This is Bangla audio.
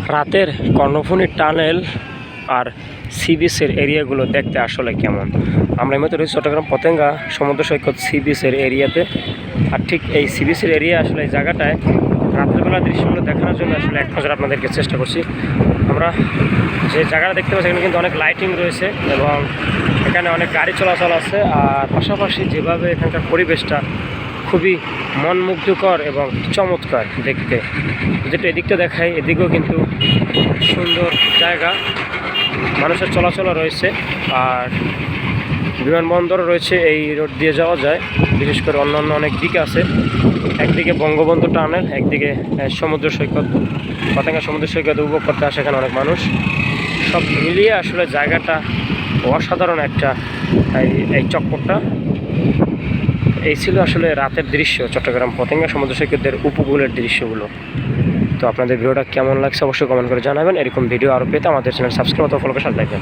রাতের কর্ণফুলী টানেল আর সি বিচের এরিয়াগুলো দেখতে আসলে কেমন। আমরা এই মতো রয়েছি চট্টগ্রাম পতেঙ্গা সমুদ্র সৈকত সি বিচের এরিয়াতে। আর ঠিক এই সি বিচের এরিয়া আসলে এই জায়গাটায় রাত্রেবেলা দৃশ্যগুলো দেখানোর জন্য আসলে এক নজর আপনাদেরকে চেষ্টা করছি। আমরা যে জায়গাটা দেখতে পাচ্ছি এখানে কিন্তু অনেক লাইটিং রয়েছে এবং এখানে অনেক গাড়ি চলাচল আছে। আর পাশাপাশি যেভাবে এখানকার পরিবেশটা খুবই মনমুগ্ধকর এবং চমৎকার দেখতে, যেটা এদিকটা দেখায় এদিকেও কিন্তু সুন্দর জায়গা, মানুষের চলাচলও রয়েছে। আর বিমানবন্দরও রয়েছে, এই রোড দিয়ে যাওয়া যায়। বিশেষ করে অন্যান্য অনেক দিকে আছে, একদিকে বঙ্গবন্ধু টানেল, একদিকে সমুদ্র সৈকত, পতেঙ্গা সমুদ্র সৈকত উপভোগ করতে আসে এখানে অনেক মানুষ। সব মিলিয়ে আসলে জায়গাটা অসাধারণ একটা এই চক্করটা। এই ছিল আসলে রাতের দৃশ্য চট্টগ্রাম পতেঙ্গা সমুদ্র সৈকতের উপকূলের দৃশ্যগুলো। তো আপনাদের ভিডিওটা কেমন লাগছে অবশ্যই কমেন্ট করে জানাবেন। এরকম ভিডিও আরও পেতে আমাদের চ্যানেল সাবস্ক্রাইব অথবা ফলো করে সাথে থাকবেন।